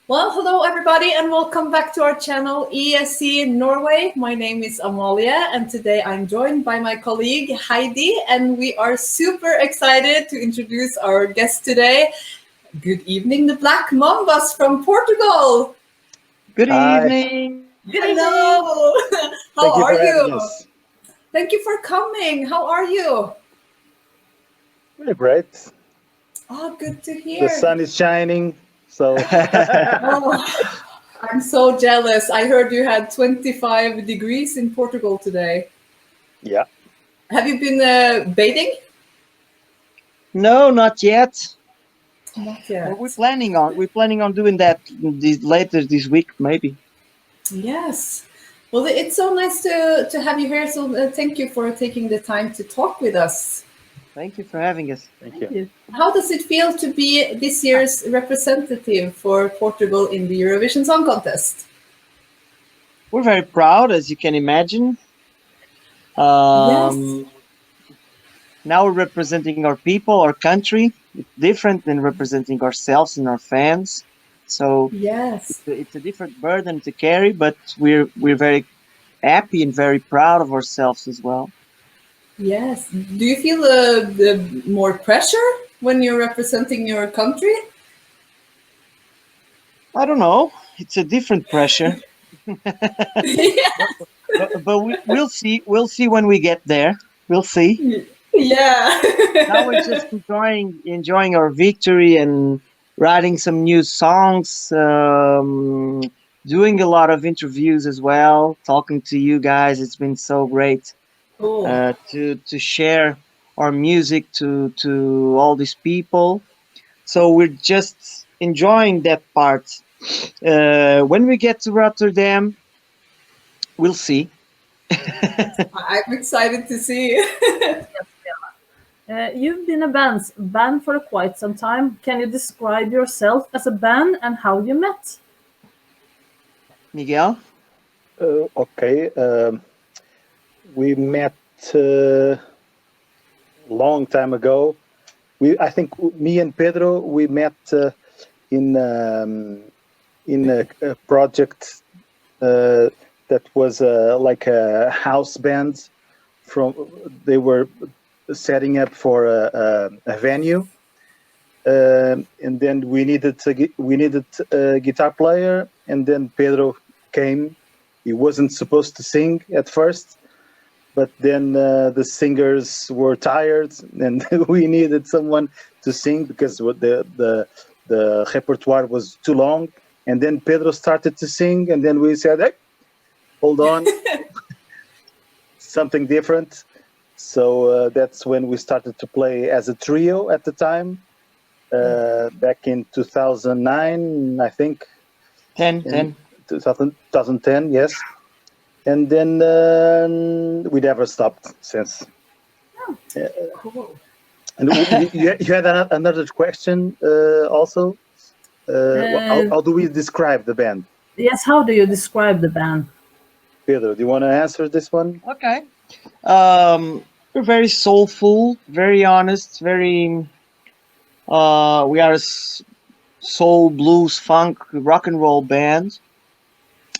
Well, hello everybody and welcome back to our channel ESC Norway. My name is Amalia and today I'm joined by my colleague Heidi and we are super excited to introduce our guest today. Good evening, the Black Mambas from Portugal. Good Hi. evening. Hello. How Thank you are for having you? us. Thank you for coming. How are you? We're great. Oh, good to The hear. sun is shining, so Oh, I'm so jealous. I heard you had 25 degrees in Portugal today. yeah. Have you been bathing? No, not yet. Not But yet. we're planning on doing that later this week, maybe. Yes. Well, it's so nice to have you here. So thank you for taking the time to talk with us. Thank you for having us. Thank you. How does it feel to be this year's representative for Portugal in the Eurovision Song Contest? We're very proud, as you can imagine. Yes. Now we're representing our people, our country. It's different than representing ourselves and our fans. So Yes. it's a different burden to carry, but we're very happy and very proud of ourselves as well. Yes. Do you feel the more pressure when you're representing your country? I don't know. It's a different pressure. Yeah. But we'll see. We'll see when we get there. We'll see. Yeah. Now we're just enjoying our victory and writing some new songs, doing a lot of interviews as well, talking to you guys. It's been so great Cool. to share our music to all these people. So we're just enjoying that part. When we get to Rotterdam, we'll see. I'm excited to see. You've been a band for quite some time. Can you describe yourself as a band and how you met? Miguel? Okay. We met long time ago. I think me and Pedro, we met in a project that was like a house band. They were setting up for a venue, and then we needed a guitar player, and then Pedro came. He wasn't supposed to sing at first, but then the singers were tired, and we needed someone to sing because the repertoire was too long. And then Pedro started to sing, and then we said, "Hey, hold on, something different." So that's when we started to play as a trio at the time, back in 2009, I think. 10. 2010, yes. And then we never stopped since. Cool. And you had another question also. How do we describe the band? Yes, how do you describe the band? Pedro, do you want to answer this one? Okay. We're very soulful, very honest, very. We are a soul, blues, funk, rock and roll band.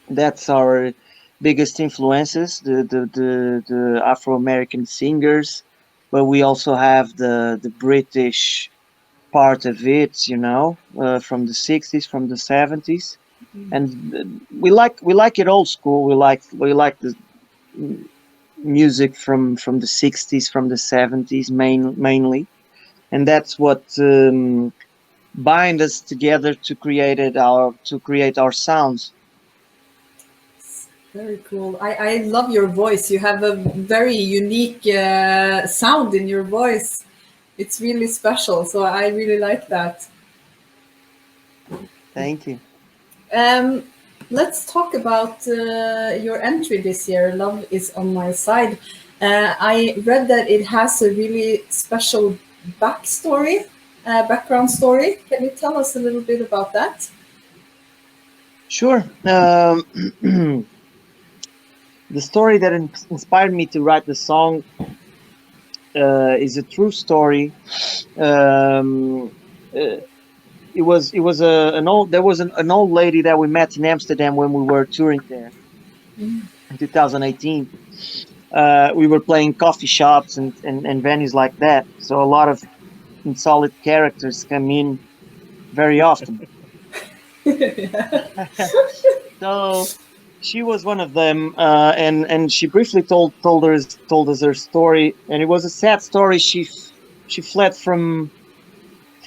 That's our biggest influences. The Afro American singers, but we also have the British part of it. From the '60s, from the '70s, and we like it old school. We like the music from the '60s, from the '70s mainly, and that's what bind us together to create our sounds. Very cool. I love your voice. You have a very unique sound in your voice. It's really special. So I really like that. Thank you. Let's talk about your entry this year. Love is on my side. I read that it has a really special background story. Can you tell us a little bit about that? Sure. The story that inspired me to write the song is a true story. an old there was an old lady that we met in Amsterdam when we were touring there in 2018. We were playing coffee shops and venues like that. So a lot of solid characters come in very often. So she was one of them, and she briefly told us her story, and it was a sad story. She fled from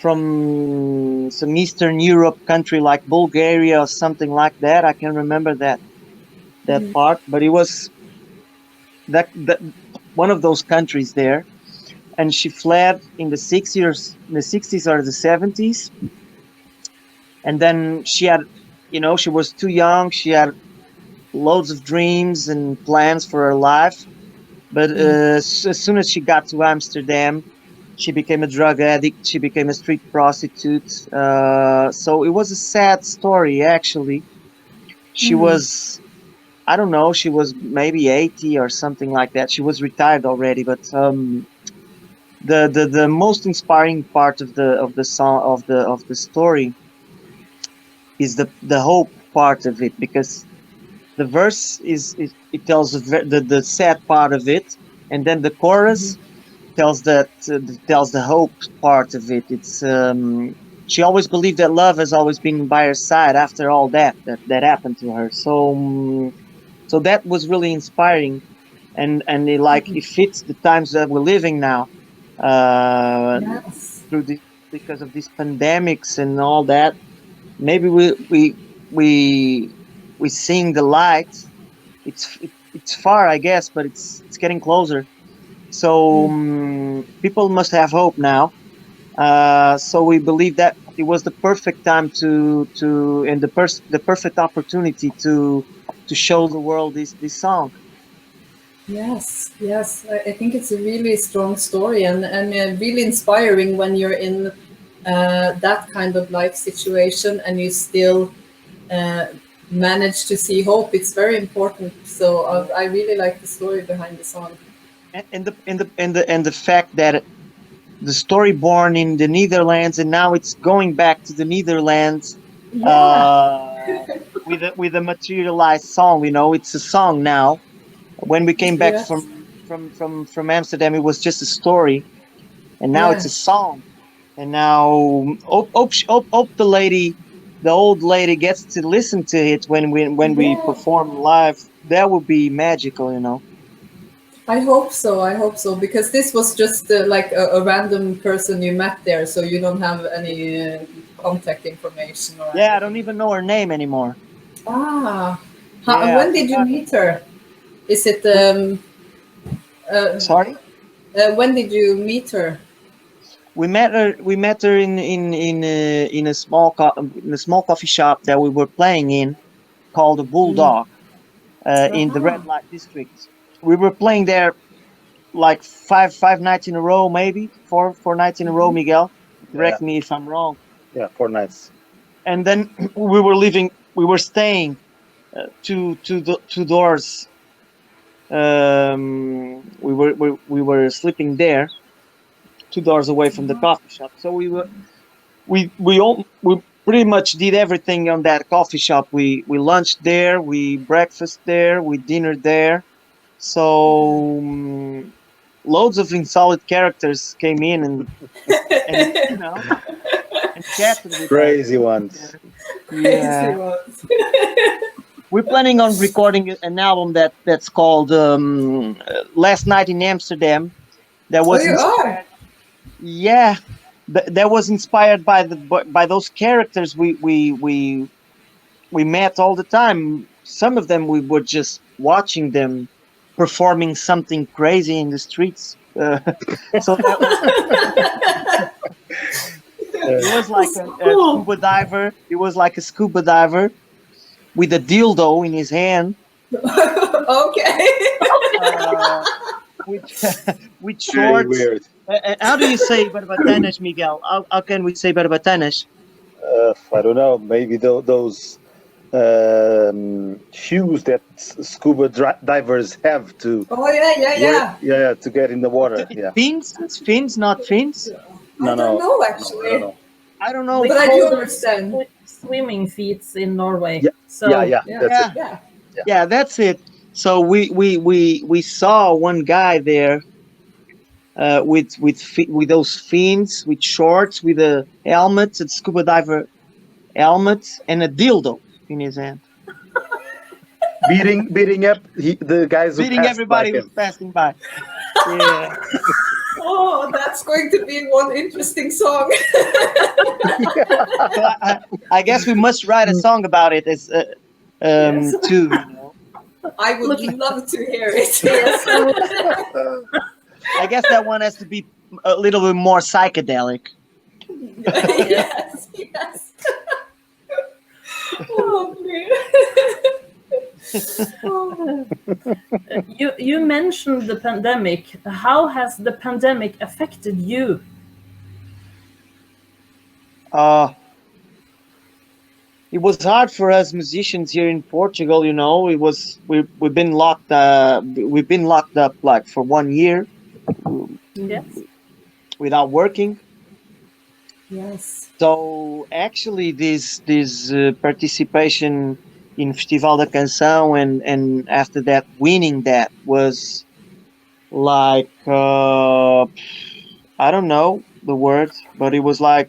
some Eastern Europe country like Bulgaria or something like that. I can remember that part, but it was that one of those countries there, and she fled in the 60s or the 70s, and then she had, she was too young. She had loads of dreams and plans for her life, but as soon as she got to Amsterdam, she became a drug addict. She became a street prostitute. So it was a sad story, actually. She was, I don't know, she was maybe 80 or something like that. She was retired already, but the most inspiring part of the song of the story is the hope part of it, because the verse it tells the sad part of it, and then the chorus tells the hope part of it. It's she always believed that love has always been by her side after all that happened to her. So that was really inspiring, and it fits the times that we're living now. Yes. Through the Because of these pandemics and all that, maybe we seeing the light. It's far, I guess, but it's getting closer. So people must have hope now. So we believe that it was the perfect time and the perfect opportunity to show the world this song. Yes, yes. I think it's a really strong story and really inspiring when you're in that kind of life situation and you still uh, manage to see hope. It's very important. So I really like the story behind the song. And the fact that the story born in the Netherlands and now it's going back to the Netherlands Yeah. with a materialized song. It's a song now. When we came back Yes. from Amsterdam, it was just a story, and now it's a Yes. song. And now hope the old lady gets to listen to it when we Yeah. perform live. That would be magical. I hope so. I hope so because this was just like a random person you met there, so you don't have any contact information or Yeah, I don't anything. even know her name anymore. Ah, Yeah, I when did you forgot. meet her? Is it uh, Sorry. when did you meet her? We met her. We met her in a small coffee shop that we were playing in, called the Mm. Bulldog, in the red Aha. light district. We were playing there like five nights in a row, maybe four nights in a row. Miguel, Yeah, correct me if I'm wrong. yeah, 4 nights. And then we were leaving. We were staying two doors. We were sleeping there, 2 doors away from the coffee shop. So we pretty much did everything on that coffee shop. We lunched there, we breakfast there, we dinnered there. So loads of solid characters came in and and chatted with us. Crazy ones. Crazy Yeah, ones. we're planning on recording an album that's called Last Night in Amsterdam. That Oh, was you are. inspired. Yeah, that was inspired by those characters we met all the time. Some of them we were just watching them performing something crazy in the streets. So that was it was like That's so a cool. scuba diver. It was like a scuba diver with a dildo in his hand, Okay. uh, with with Very shorts. weird. How do you say barbatanas, Miguel? How can we say barbatanas? I don't know. Maybe those shoes that scuba divers have to Oh yeah, yeah, wear. yeah. Yeah, to get in the water. Yeah. Fins? It's fins, not fins. I No, don't no, know no. I don't actually. know. I don't know. We But I call do them understand. swimming feats in Norway. Yeah, So yeah. Yeah. That's it. Yeah. Yeah, that's it. So we saw one guy there with those fins, with shorts, with a helmet, a scuba diver helmet, and a dildo in his hand, Beating up the guys who beating passed by everybody who's him. passing by. Yeah. Oh, that's going to be one interesting song. So I guess we must write a song about it as Yes. too. You know, I would Look- love to hear it. yes, I guess that one has to be a little bit more psychedelic. Yes, yes. Oh, man. you mentioned the pandemic. How has the pandemic affected you? Uh, it was hard for us musicians here in Portugal. You know, it was we've been locked. We've been locked up like for 1 year Yes. without working. Yes. So actually, this participation in Festival da Canção and after that winning that was like I don't know the word, but it was like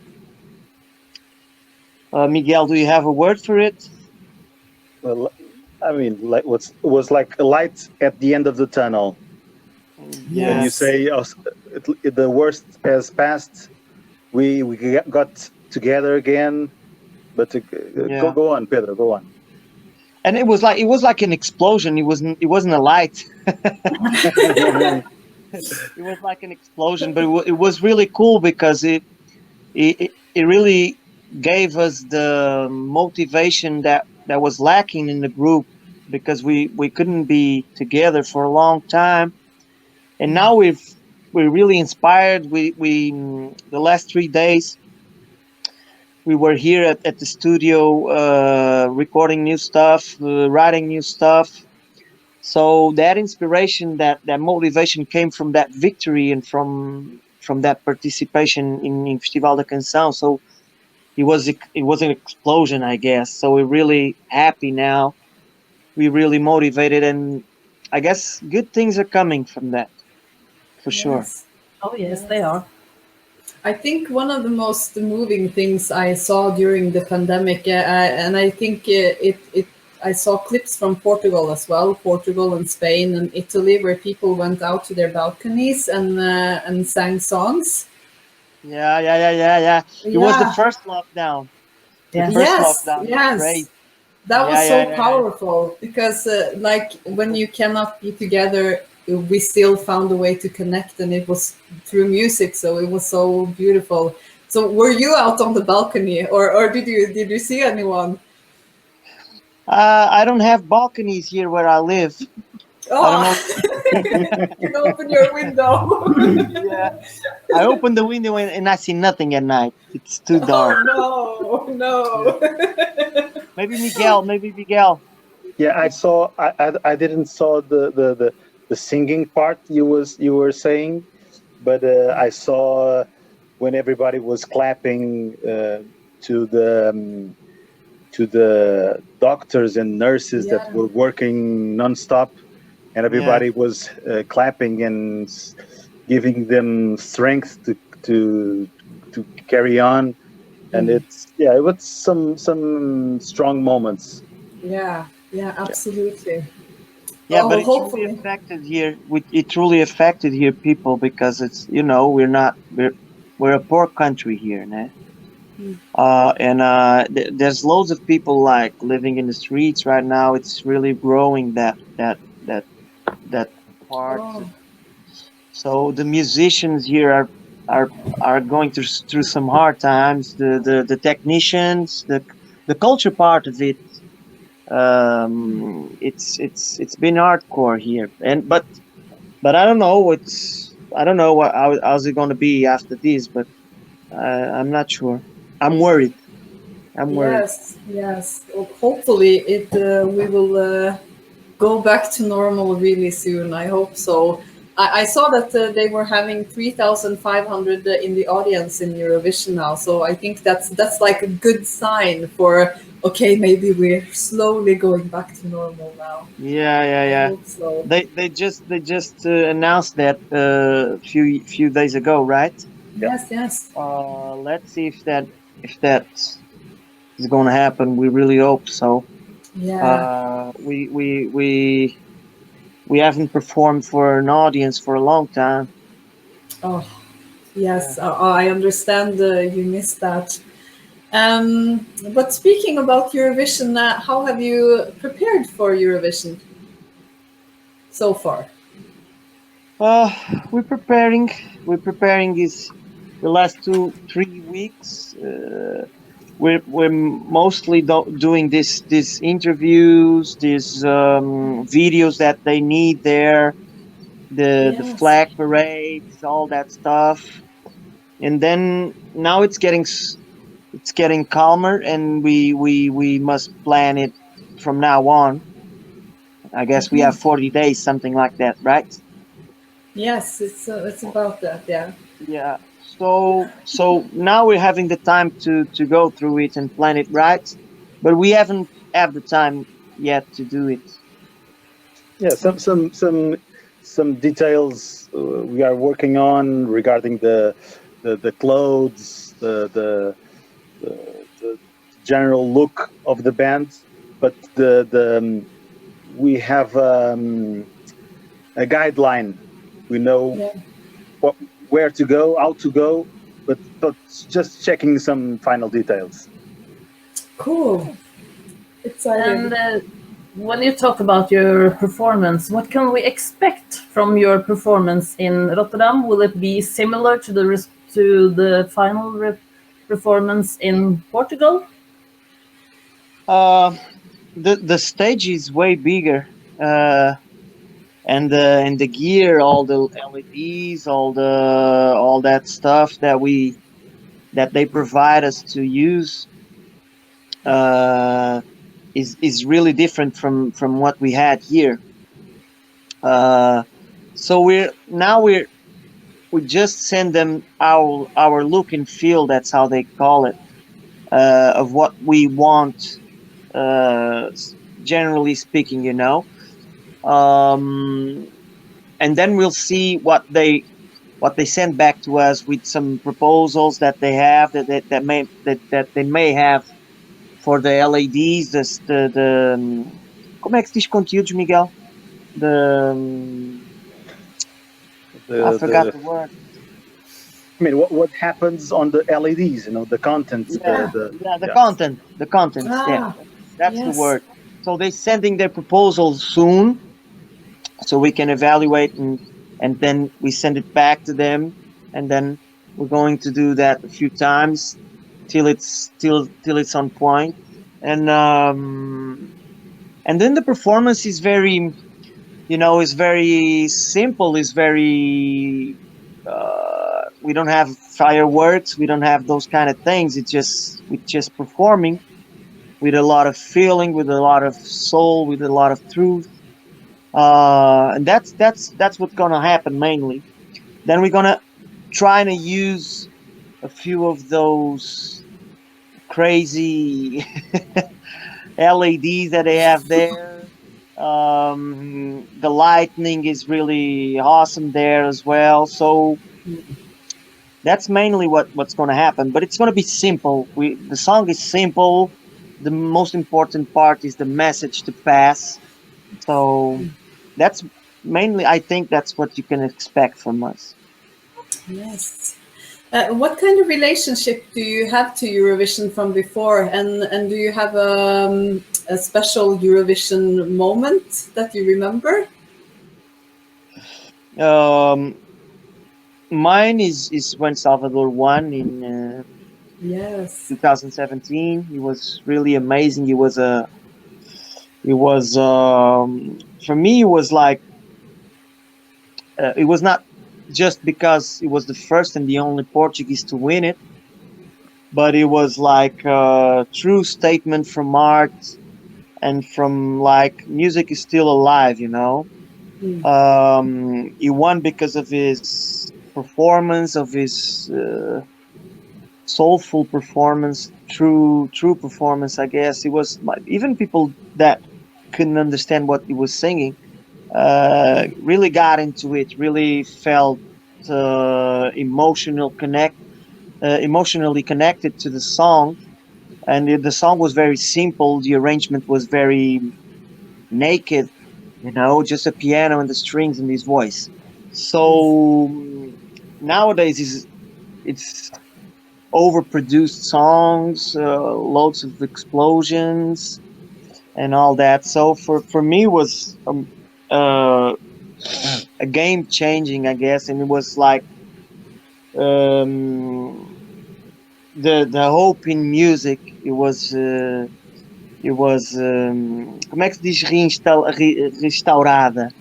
Miguel. Do you have a word for it? Well, I mean, like was like a light at the end of the tunnel. When you Yes. say the worst has passed, we got together again. But Yeah. go on, Pedro, go on. And it was like an explosion. It wasn't a light. It was like an explosion, but it was really cool because it really gave us the motivation that was lacking in the group because we couldn't be together for a long time, and now we're really inspired. We the last 3 days we were here at the studio recording new stuff, writing new stuff. So that inspiration, that motivation came from that victory and from that participation in Festival da Canção. So it was an explosion, I guess. So we're really happy now. We're really motivated, and I guess good things are coming from that, for sure. Yes. Oh yes, they are. I think one of the most moving things I saw during the pandemic, and I think I saw clips from Portugal as well, Portugal and Spain and Italy, where people went out to their balconies and sang songs. Yeah. It was the Yeah. first lockdown. The Yes. first Yes. lockdown. It was Yes. great. That was so Yeah. powerful because, like, when you cannot be together, we still found a way to connect, and it was through music. So it was so beautiful. So, were you out on the balcony, or did you see anyone? I don't have balconies here where I live. I don't Oh, know. you can open your window. Yeah, I open the window and I see nothing at night. It's too dark. Oh no, no. Maybe Miguel. Maybe Miguel. Yeah, I saw. I didn't saw the singing part you were saying, but I saw when everybody was clapping to the doctors and nurses that Yeah. were working nonstop, and everybody was clapping and giving them strength to carry on. And it was some strong moments. Yeah, absolutely. Yeah, but Oh, it truly hopefully. affected here. It truly affected here people because it's we're a poor country here, né? And there's loads of people like living in the streets right now. It's really growing that part. Oh, So the musicians here are are going through some hard times. The technicians, the culture part of it. It's been hardcore here, and but I don't know. I don't know how's it going to be after this, but I'm not sure. I'm worried. I'm worried. yes, yes. Well, hopefully, we will go back to normal really soon. I hope so. I saw that they were having 3,500 in the audience in Eurovision now. So I think that's like a good sign for okay, maybe we're slowly going back to normal now. Yeah, yeah, I yeah. hope so. They just announced that few days ago, right? Yeah. Yes, yes. Let's see if that is going to happen. We really hope so. Yeah. We haven't performed for an audience for a long time. Oh, Yeah. yes. I understand you missed that. But speaking about Eurovision, how have you prepared for Eurovision so far? Uh, we're preparing. We're preparing is the last 2 3 weeks. We're mostly doing these interviews, these videos that they need there, the Yes. flag parades, all that stuff. And then now it's getting calmer, and we must plan it from now on. I guess we have 40 days, something like that, right? Yes, it's about that. Yeah. Yeah. So now we're having the time to go through it and plan it right, but we haven't have the time yet to do it. Yeah, some details we are working on regarding the clothes, the general look of the band, but the we have a guideline. We know Yeah. what, where to go, how to go, but just checking some final details. Cool. And Excited. when you talk about your performance, what can we expect from your performance in Rotterdam? Will it be similar to the final performance in Portugal? Uh, the stage is way bigger, and the gear, all the LEDs, all that stuff that they provide us to use, uh, is really different from what we had here. Uh, so we just send them our look and feel. That's how they call it, of what we want. Uh, Generally speaking, um, and then we'll see what they send back to us with some proposals that they have that they may have for the LEDs. Como é que se diz conteúdos, Miguel? The I forgot The the word. I mean, what happens on the LEDs? The content. Yeah, The yeah, the yeah. content, the contents. Yeah, Ah, that's the yes. word. So they're sending their proposals soon, so we can evaluate, and then we send it back to them, and then we're going to do that a few times till it's on point, and then the performance is is very simple, is very we don't have fireworks, we don't have those kind of things. We're just performing with a lot of feeling, with a lot of soul, with a lot of truth, and that's what's gonna happen mainly. Then we're gonna try to use a few of those crazy LEDs that they have there. The lightning is really awesome there as well. So that's mainly what's going to happen. But it's going to be simple. The song is simple. The most important part is the message to pass. So that's mainly, I think that's what you can expect from us. Yes. What kind of relationship do you have to Eurovision from before, and do you have a special Eurovision moment that you remember? Um, Mine is when Salvador won in Yes. 2017. He was really amazing. He was for me. It was like it was not just because it was the first and the only Portuguese to win it, but it was like a true statement from art and from like music is still alive. Mm. He won because of his performance, of his soulful performance, true performance. I guess it was even people that couldn't understand what he was singing really got into it. Really felt emotionally connected to the song, and the song was very simple. The arrangement was very naked, just a piano and the strings and his voice. Yes. So nowadays it's overproduced songs, loads of explosions and all that. So for me, it was uh, a game changing, I guess, and it was like um, the hope in music. It was como é que se diz restaurada?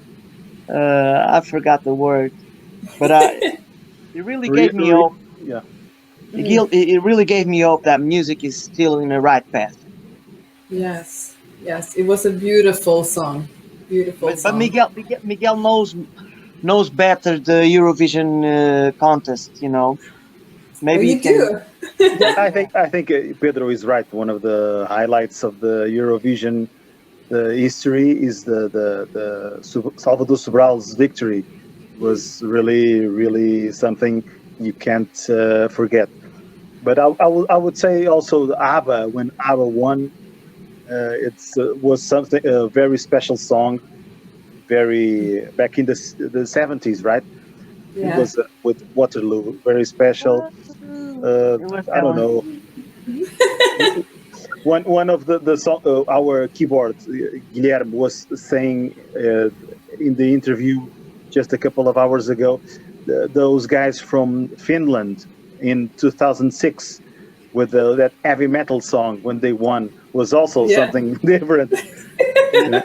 I forgot the word, but it really gave me hope. Yeah. Mm. It really gave me hope that music is still in the right path. Yes. Yes. It was a beautiful song. Beautiful But song. Miguel knows better the Eurovision contest. Oh, Maybe he you can. do? Yeah, I think Pedro is right. One of the highlights of the Eurovision history is the Salvador Sobral's victory was really something you can't forget. But I would say also the ABBA, when ABBA won, it's was something, a very special song, very back in the 70s, right? It Yeah. was with Waterloo, very special. It was I don't going. know. One of the song, our keyboard Guilherme was saying in the interview just a couple of hours ago, those guys from Finland in 2006 with that heavy metal song when they won was also Yeah. something different. Yeah.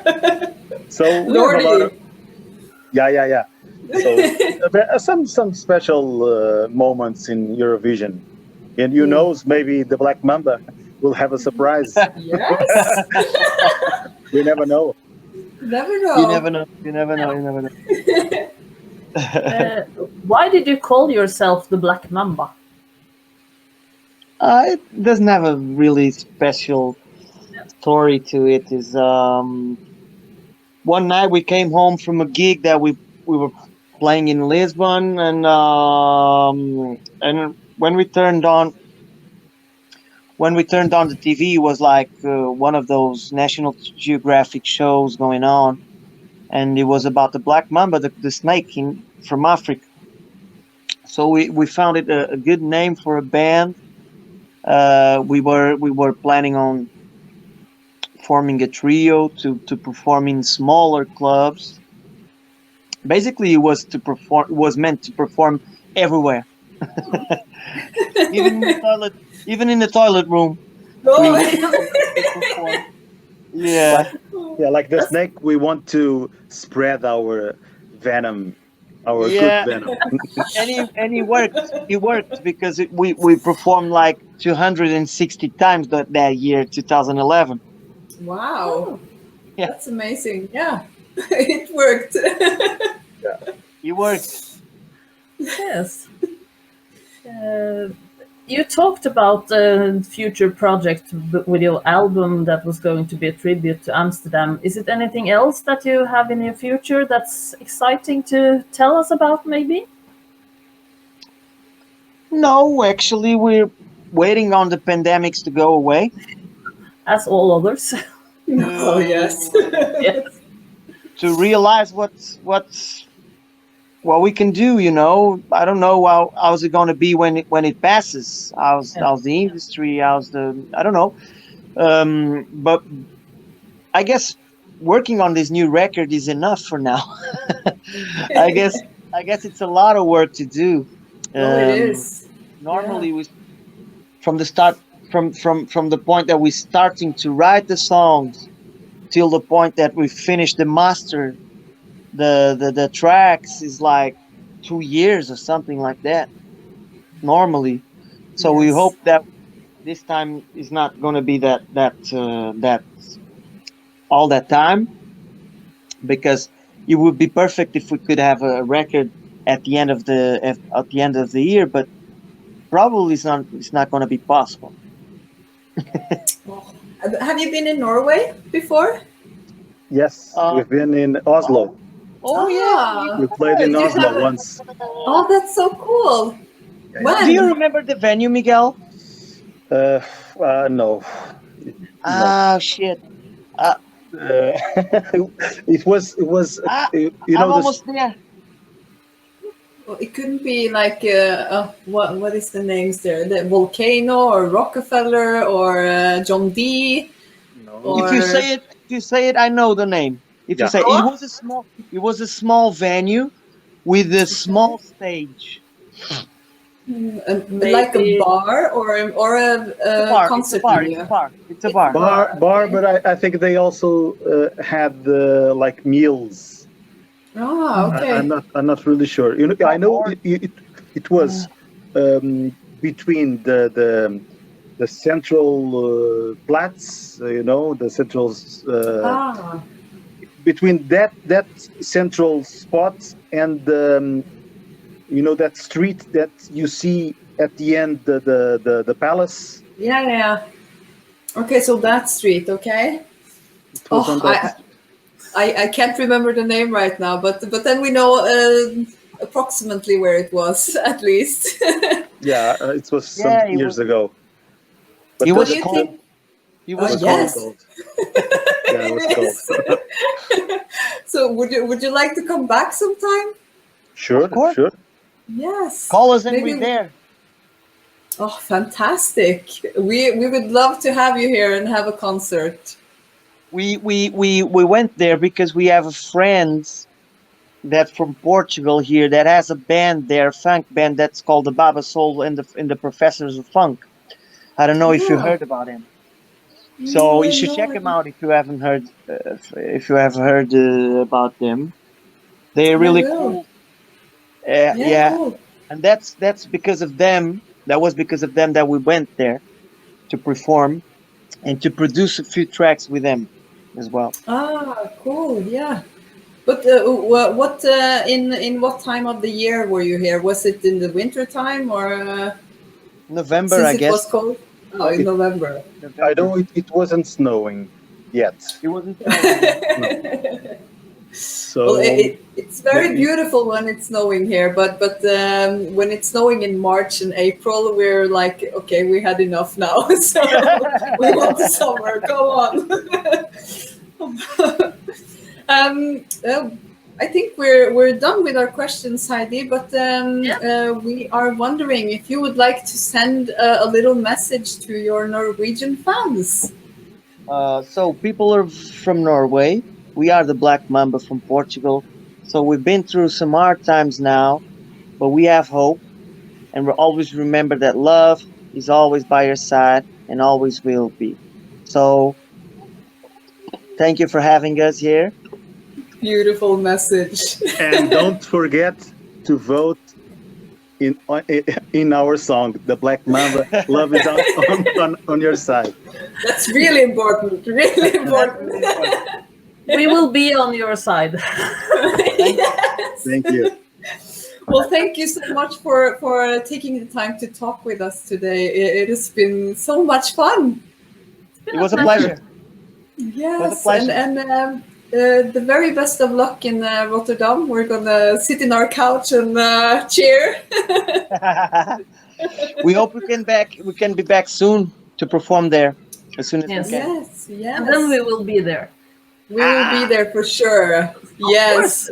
So we have a lot of Lordy. yeah. So there are some special moments in Eurovision, and Mm. maybe the Black Mamba will have a surprise. Yes. We never know. Never You never know. know. You never know. You never know. Uh, why did you call yourself the Black Mamba? It doesn't have a really special story to it. Is one night we came home from a gig that we were playing in Lisbon, and when we turned on the TV, it was like one of those National Geographic shows going on, and it was about the black mamba, the snake from Africa. So we found it a good name for a band. We were planning on forming a trio to perform in smaller clubs. Basically, it was meant to perform everywhere, even in the toilet, even in the toilet room. We Oh. could perform. Yeah, Like like the That's snake, we want to spread our venom, our good yeah, venom. and it worked. It worked because we performed like 260 times that year, 2011. Wow. oh, Yeah, That's amazing. Yeah. It worked. it worked. yes. Uh, you talked about a future project with your album that was going to be a tribute to Amsterdam. Is it anything else that you have in your future that's exciting to tell us about, maybe? No, actually, we're waiting on the pandemics to go away. As all others. Oh, yes. To Yes. to realize what we can do. I don't know how's it going to be when it passes. How's Yeah. how's the industry? How's the I don't know. But I guess working on this new record is enough for now. I guess I guess it's a lot of work to do. Oh, it Um, is. Yeah. Normally, we from the start from the point that we're starting to write the songs till the point that we finish the master the tracks is like 2 years or something like that normally. So we Yes. hope that this time is not going to be that all that time, because it would be perfect if we could have a record at the end of the year, but probably it's not going to be possible. Oh. Have you been in Norway before? Yes, Uh, we've been in Oslo. oh yeah, Ah. We played in You Oslo have- once. Oh, that's so cool. Yeah. When? do you remember the venue, Miguel? No. No. Ah, shit. Uh, it was Ah, you I'm know this. almost there. Well, it couldn't be like what is the names there? The Volcano or Rockefeller or John D. No. Or- If you say it, I know the name. If you Yeah. say it was a small venue with a small stage. like a Maybe- bar or a It's a bar. It's a concert bar. venue. It's a bar. It's a bar. Bar, Okay. but I think they also had like meals. Ah, okay. I'm not really sure. I know it was between the central Platz, the central Ah, between that central spot and that street that you see at the end, the palace. yeah. Okay, so that street, okay. It was on that. I can't remember the name right now, but then we know approximately where it was, at least. Yeah, it was some Yeah, it years was- ago. But It What was do you cold. think? It Oh, was was cold. yes. cold. Yeah, it was cold. So would you like to come back sometime? Sure, Of course. sure. Yes. Call us and Maybe- we're there. Oh, fantastic! We would love to have you here and have a concert. We went there because we have a friend that's from Portugal here that has a band there, funk band that's called the Baba Soul and the Professors of Funk. I don't know if you Yeah. heard about him. So you should No, check I them out if you haven't heard. If you have heard about them, they're really will. cool. Yeah, cool. And that's because of them. That was because of them that we went there to perform and to produce a few tracks with them as well. Ah, cool. Yeah. But what in what time of the year were you here? Was it in the winter time or November, since I it guess. was cold? Oh, in November. I know it wasn't snowing yet. It wasn't. So Well, it's very maybe- beautiful when it's snowing here, but when it's snowing in March and April, we're like, okay, we had enough now, so we want the summer. Come on. I think we're done with our questions, Heidi. But we are wondering if you would like to send a little message to your Norwegian fans. So people are from Norway. We are the Black Mamba from Portugal. So we've been through some hard times now, but we have hope, and we'll always remember that love is always by your side and always will be. So thank you for having us here. Beautiful message. and don't forget to vote in our song, the Black Mamba. Love is on your side. That's really important. Really important. We will be on your side. Yes. Thank you. Well, thank you so much for taking the time to talk with us today. It has been so much fun. It was a pleasure. Yes, pleasure. and the very best of luck in Rotterdam. We're gonna sit in our couch and cheer. We hope we can be back soon to perform there as soon as Yes. we can. Yes, yes. And then we will be there. We will be there for sure. Yes.